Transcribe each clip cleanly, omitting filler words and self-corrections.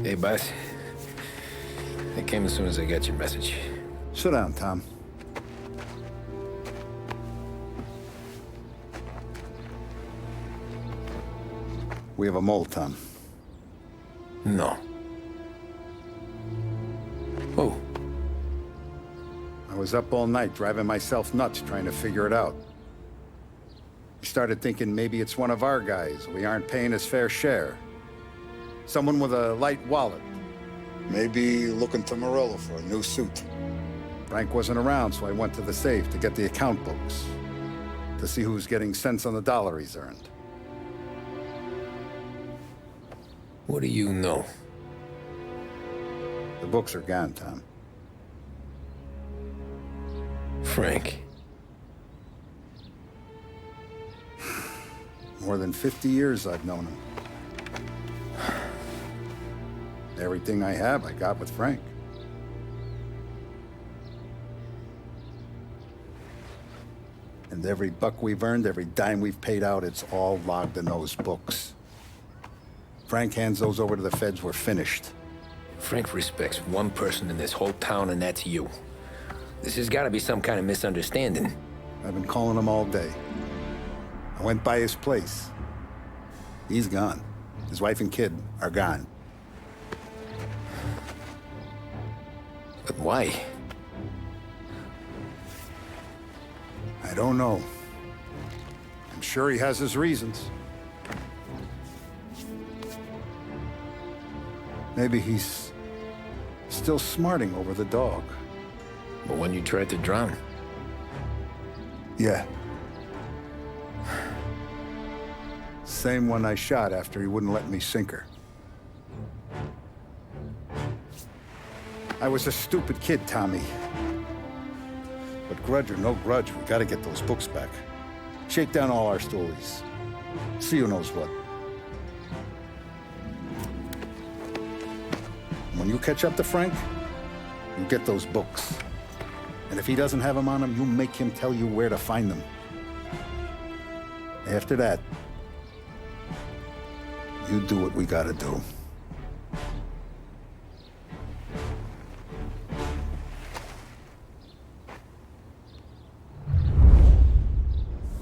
Hey, boss. I came as soon as I got your message. Sit down, Tom. We have a mole, Tom. No. Oh. I was up all night driving myself nuts trying to figure it out. We started thinking maybe it's one of our guys. We aren't paying his fair share. Someone with a light wallet. Maybe looking to Morello for a new suit. Frank wasn't around, so I went to the safe to get the account books. To see who's getting cents on the dollar he's earned. What do you know? The books are gone, Tom. Frank. More than 50 years I've known him. Everything I have, I got with Frank. And every buck we've earned, every dime we've paid out, it's all logged in those books. Frank hands those over to the feds, we're finished. Frank respects one person in this whole town, and that's you. This has got to be some kind of misunderstanding. I've been calling him all day. I went by his place. He's gone. His wife and kid are gone. But why? I don't know. I'm sure he has his reasons. Maybe he's still smarting over the dog. But when you tried to drown? Yeah. Same one I shot after he wouldn't let me sink her. I was a stupid kid, Tommy. But grudge or no grudge, we gotta get those books back. Shake down all our stories. See who knows what. When you catch up to Frank, you get those books. And if he doesn't have them on him, you make him tell you where to find them. After that, you do what we gotta do.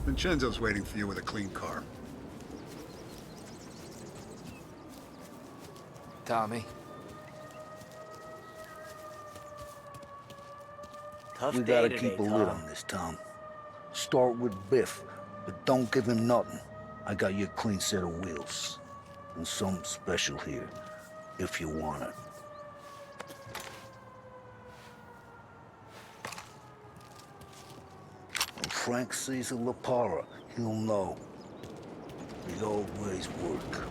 Vincenzo's waiting for you with a clean car. Tommy. We gotta keep a lid on this, Tom. Start with Biff, but don't give him nothing. I got you a clean set of wheels. And something special here, if you want it. When Frank sees a La Parra, he'll know. The old ways work.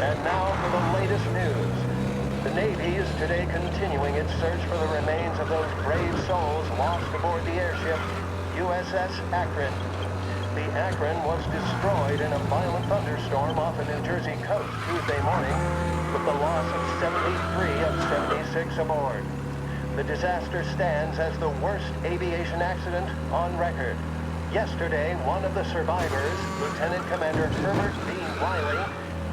And now for the latest news. The Navy is today continuing its search for the remains of those brave souls lost aboard the airship USS Akron. The Akron was destroyed in a violent thunderstorm off the New Jersey coast Tuesday morning, with the loss of 73 of 76 aboard. The disaster stands as the worst aviation accident on record. Yesterday, one of the survivors, Lieutenant Commander Herbert B. Wiley,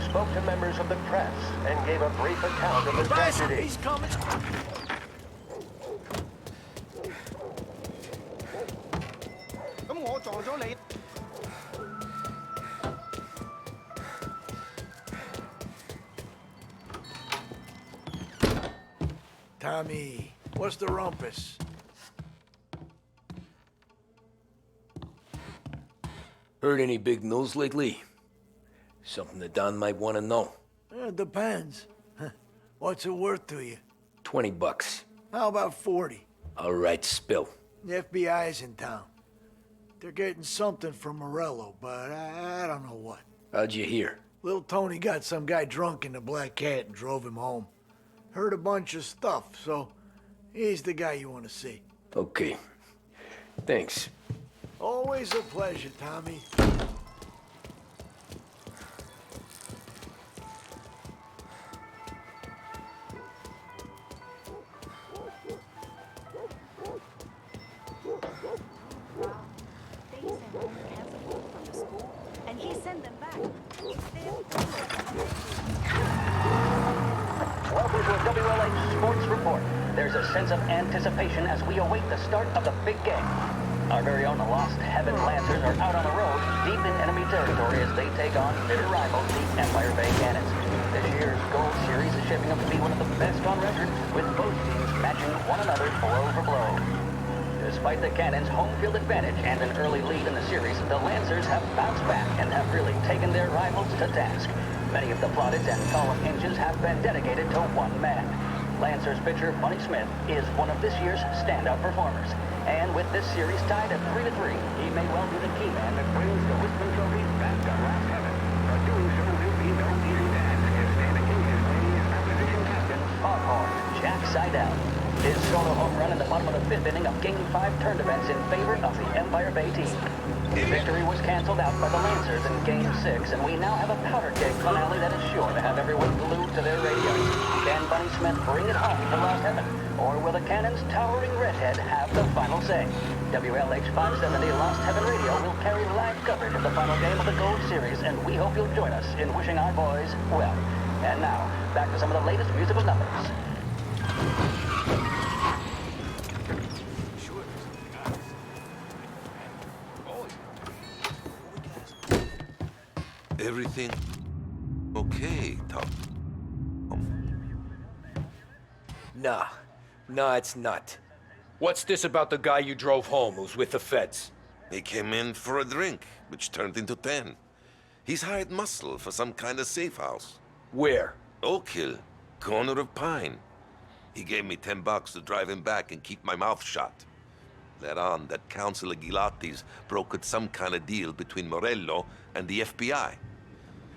spoke to members of the press and gave a brief account of the tragedy. He's coming. Tommy, what's the rumpus? Heard any big news lately? Something that Don might want to know. It depends. What's it worth to you? $20. How about 40? All right, spill. The FBI's in town. They're getting something from Morello, but I don't know what. How'd you hear? Little Tony got some guy drunk in the Black Cat and drove him home. Heard a bunch of stuff, so he's the guy you want to see. Okay. Thanks. Always a pleasure, Tommy. there's a sense of anticipation as we await the start of the big game. Our very own Lost Heaven Lancers are out on the road, deep in enemy territory as they take on bitter rivals, the Empire Bay Cannons. This year's Gold Series is shaping up to be one of the best on record, with both teams matching one another blow for blow. Despite the Cannons' home field advantage and an early lead in the series, the Lancers have bounced back and have really taken their rivals to task. Many of the plaudits and column inches have been dedicated to one man. Lancers pitcher Bunny Smith is one of this year's standout performers. And with this series tied at 3-3, he may well be the key man that brings the Wisdom Trophy back to Last Heaven. But doing so will be no easy task, as standing in his way is opposition captain Foghorn Jack Seidel. His solo home run in the bottom of the fifth inning of Game 5 turned events in favor of the Empire Bay team. Victory was canceled out by the Lancers in Game 6, and we now have a powder keg finale that is sure to have everyone glued to their radios. Can Bunny Smith bring it home to Last Heaven? Or will the Cannon's towering redhead have the final say? WLH 570 Lost Heaven Radio will carry live coverage of the final game of the Gold Series, and we hope you'll join us in wishing our boys well. And now, back to some of the latest musical numbers. Everything okay, Tom? Nah, it's not. What's this about the guy you drove home who's with the feds? He came in for a drink, which turned into 10. He's hired muscle for some kind of safe house. Where? Oak Hill, corner of Pine. He gave me $10 to drive him back and keep my mouth shut. Let on that Councilor Gilatti's brokered some kind of deal between Morello and the FBI.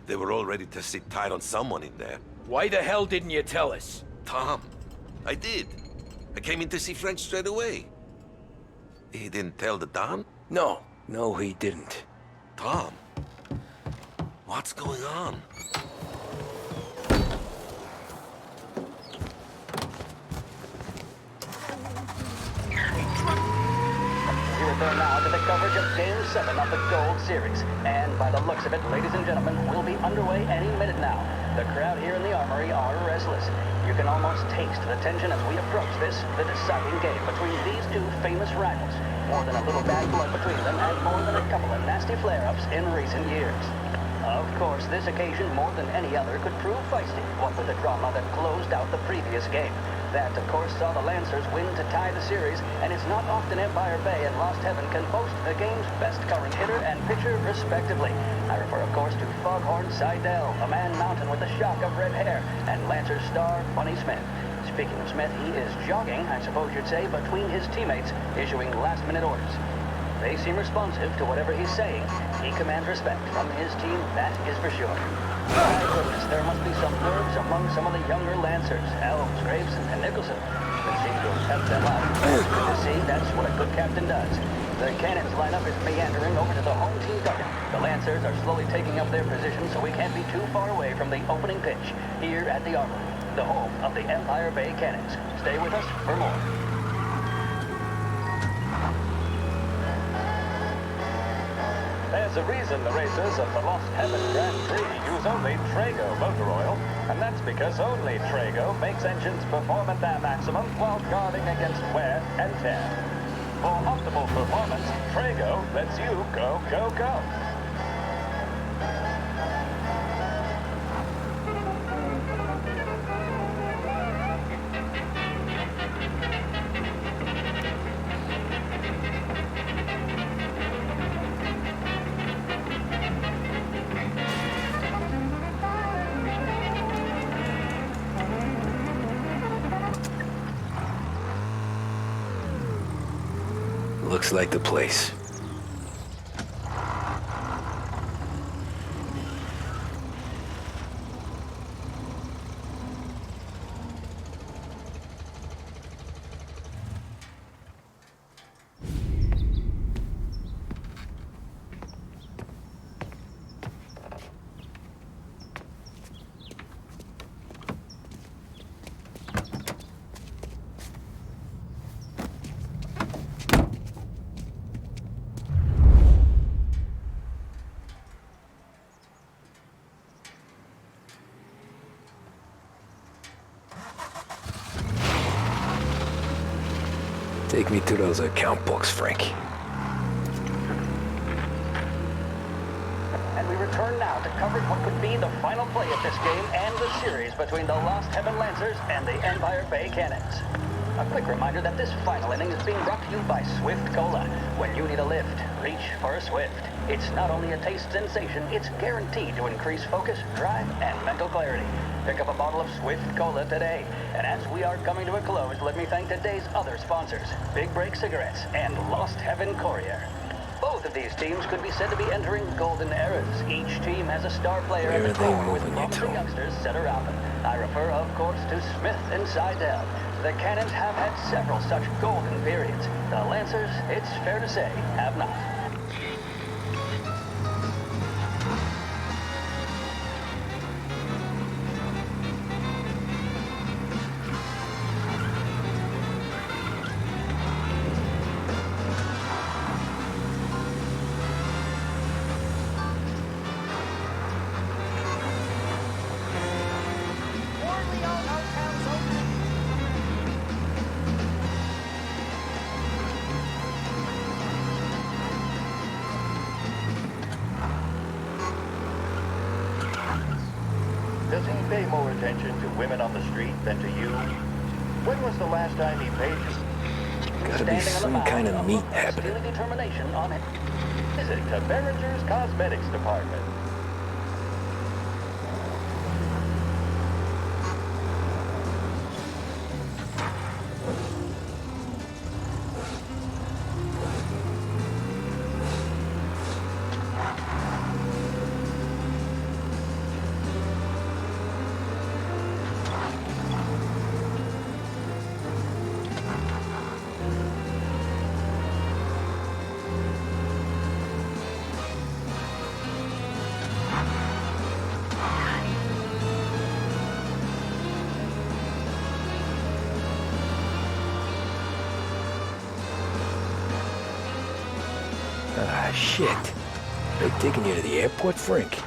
They were all ready to sit tight on someone in there. Why the hell didn't you tell us? Tom, I did. I came in to see Frank straight away. He didn't tell the Don? No, he didn't. Tom, what's going on? We return now to the coverage of Game 7 of the Gold Series. And by the looks of it, ladies and gentlemen, we'll be underway any minute now. The crowd here in the Armory are restless. You can almost taste the tension as we approach this, the deciding game between these two famous rivals. More than a little bad blood between them, and more than a couple of nasty flare-ups in recent years. Of course, this occasion, more than any other, could prove feisty, what with the drama that closed out the previous game. That, of course, saw the Lancers win to tie the series, and it's not often Empire Bay and Lost Heaven can boast the game's best current hitter and pitcher, respectively. I refer, of course, to Foghorn Seidel, a man mountain with a shock of red hair, and Lancers star Bunny Smith. Speaking of Smith, he is jogging, I suppose you'd say, between his teammates, issuing last-minute orders. They seem responsive to whatever he's saying. He commands respect from his team, that is for sure. My goodness, there must be some nerves among some of the younger Lancers, Elms, Graves, and Nicholson. They seem to have kept them up. Good to see, that's what a good captain does. The Cannons lineup is meandering over to the home team dugout. The Lancers are slowly taking up their position, so we can't be too far away from the opening pitch here at the Armory, the home of the Empire Bay Cannons. Stay with us for more. There's a reason the racers of the Lost Heaven Grand Prix use only Trago motor oil, and that's because only Trago makes engines perform at their maximum while guarding against wear and tear. For optimal performance, Trago lets you go, go, go. Looks like the place. Take me to those account books, Frank. And we return now to cover what could be the final play of this game and the series between the Lost Heaven Lancers and the Empire Bay Cannons. A quick reminder that this final inning is being brought to you by Swift Cola. When you need a lift, reach for a Swift. It's not only a taste sensation, it's guaranteed to increase focus, drive, and mental clarity. Pick up a bottle of Swift Cola today. And as we are coming to a close, let me thank today's other sponsors, Big Break Cigarettes and Lost Heaven Courier. Both of these teams could be said to be entering golden eras. Each team has a star player at the core with promising youngsters set around them. I refer, of course, to Smith and Seidel. The Cannons have had several such golden periods. The Lancers, it's fair to say, have not. Does he pay more attention to women on the street than to you? When was the last time he paid you? Gotta be some kind of meat happening. Determination on it. Visit to Behringer's Cosmetics Department. Ah, shit. They taking you to the airport, Frank?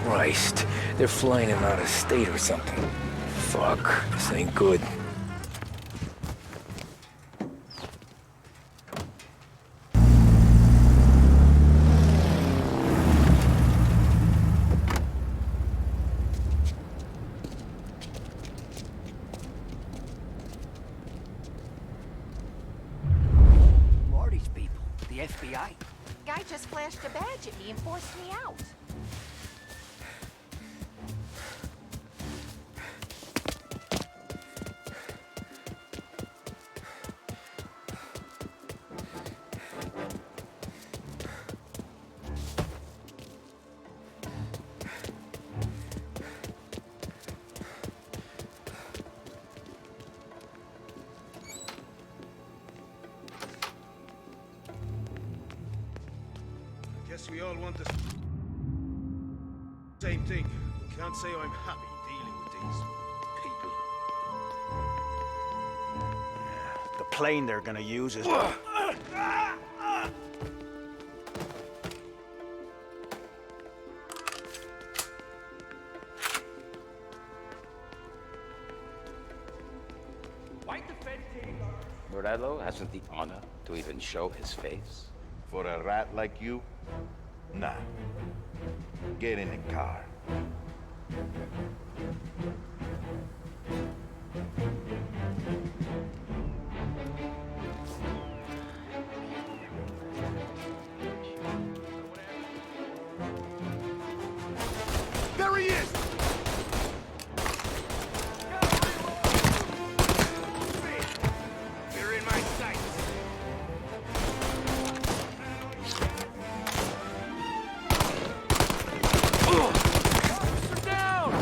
Christ, they're flying him out of state or something. Fuck, this ain't good. Who are these people? The FBI? Guy just flashed a badge at me and forced me out. Guess we all want the same thing. Can't say I'm happy dealing with these people. The plane they're gonna use is... Morello hasn't the honor to even show his face? For a rat like you? Nah. Get in the car. There he is! You're in my sights. Officer down!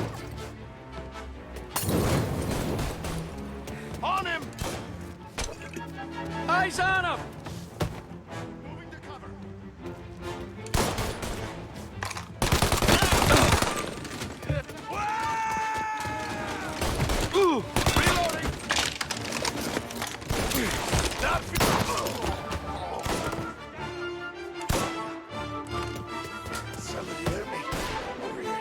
On him! Eyes on him! Moving to cover. Reloading! Not somebody hurt me. Over here.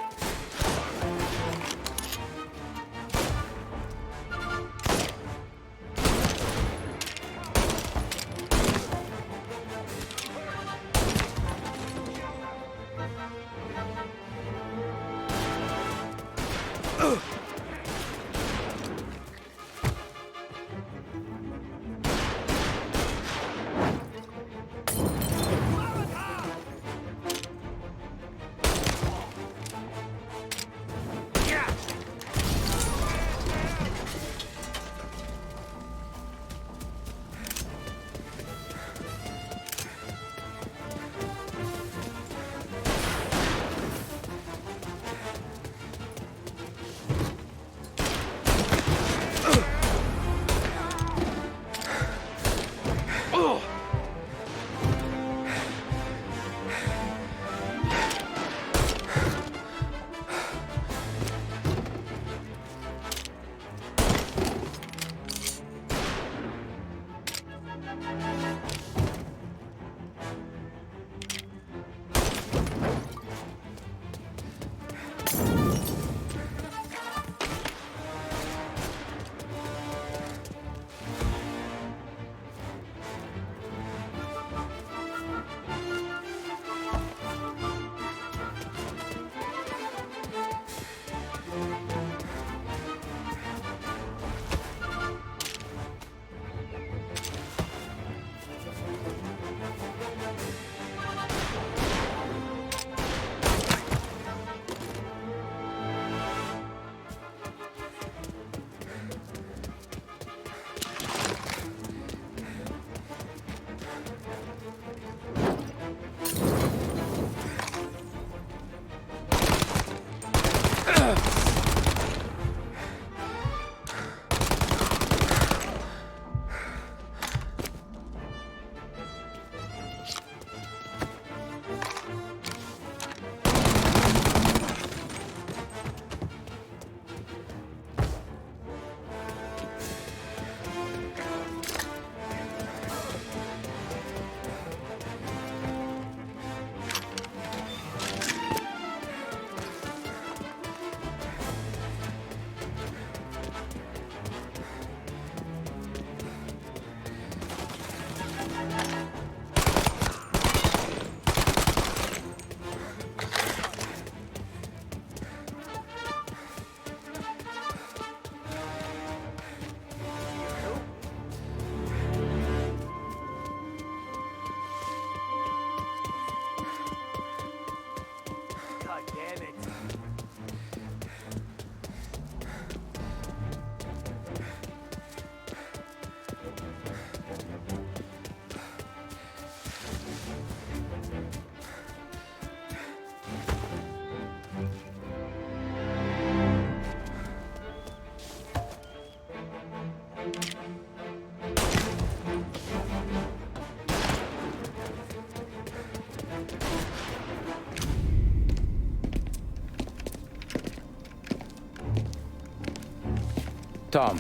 Tom.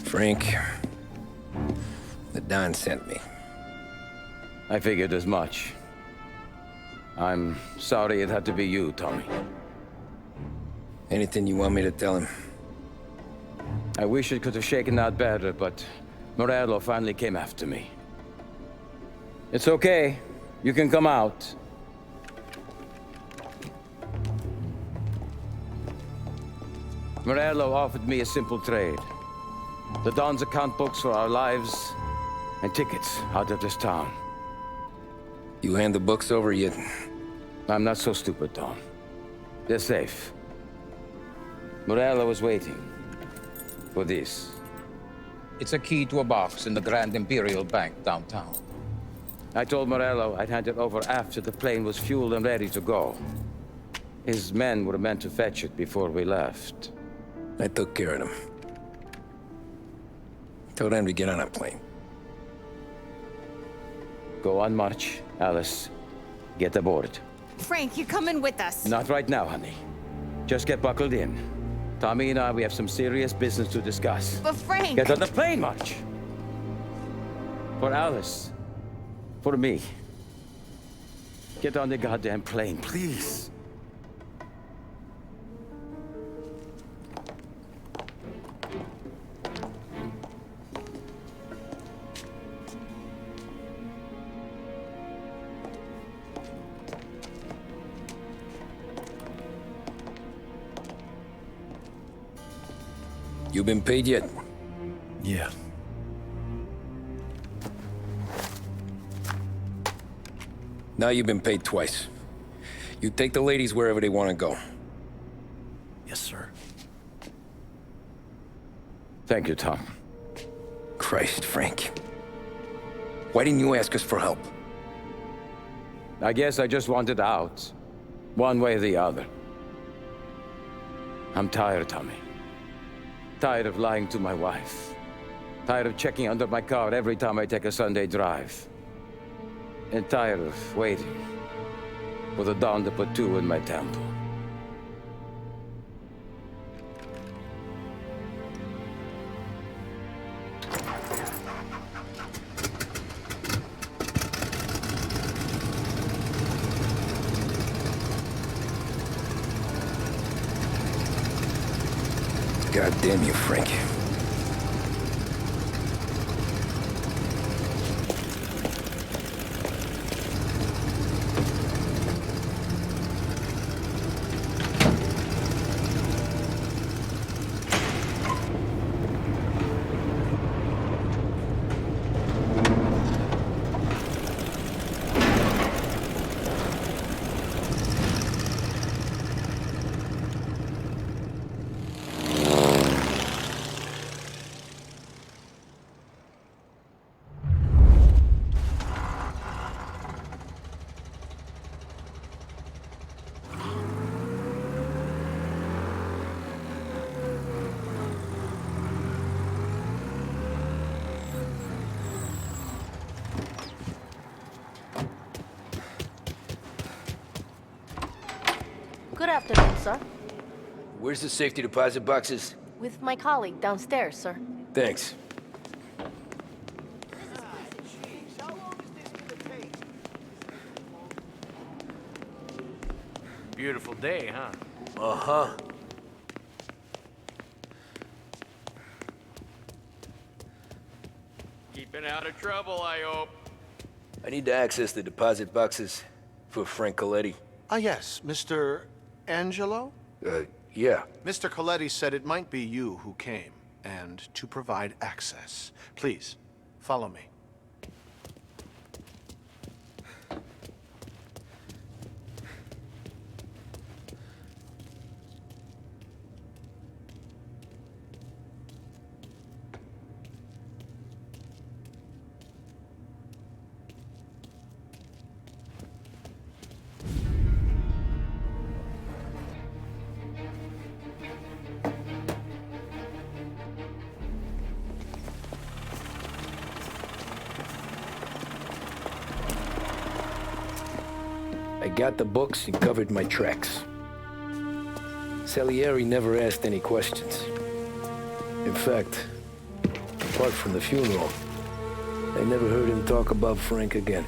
Frank, the Don sent me. I figured as much. I'm sorry it had to be you, Tommy. Anything you want me to tell him? I wish it could have shaken out better, but Morello finally came after me. It's okay. You can come out. Morello offered me a simple trade. The Don's account books for our lives and tickets out of this town. You hand the books over yet? I'm not so stupid, Don. They're safe. Morello was waiting for this. It's a key to a box in the Grand Imperial Bank downtown. I told Morello I'd hand it over after the plane was fueled and ready to go. His men were meant to fetch it before we left. I took care of them. Told them to get on a plane. Go on, March. Alice, get aboard. Frank, you're coming with us. Not right now, honey. Just get buckled in. Tommy and I, we have some serious business to discuss. But Frank... Get on the plane, March! For Alice. For me. Get on the goddamn plane, please. You been paid yet? Yeah. Now you've been paid twice. You take the ladies wherever they want to go. Yes, sir. Thank you, Tom. Christ, Frank. Why didn't you ask us for help? I guess I just wanted out. One way or the other. I'm tired, Tommy. Tired of lying to my wife. Tired of checking under my car every time I take a Sunday drive. And tired of waiting for the dawn to put two in my temple. God damn you, Frank. Good afternoon, sir. Where's the safety deposit boxes? With my colleague downstairs, sir. Thanks. Beautiful day, huh? Uh-huh. Keeping out of trouble, I hope. I need to access the deposit boxes for Frank Coletti. Ah, yes, Mr. Angelo? Yeah. Mr. Coletti said it might be you who came, and to provide access. Please, follow me. I got the books and covered my tracks. Salieri never asked any questions. In fact, apart from the funeral, I never heard him talk about Frank again.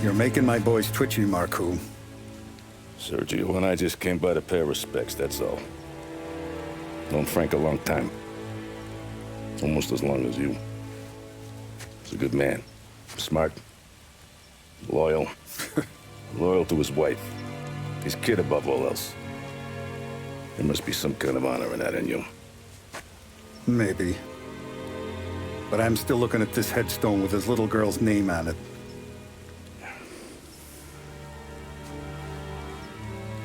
You're making my boys twitchy, Marku. Sergio and I just came by to pay respects, that's all. Known Frank a long time. Almost as long as you. He's a good man. Smart. Loyal. Loyal to his wife. His kid above all else. There must be some kind of honor in that in you. Maybe. But I'm still looking at this headstone with his little girl's name on it.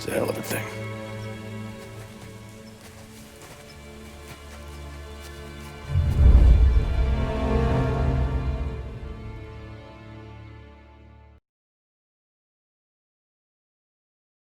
It's a hell of a thing.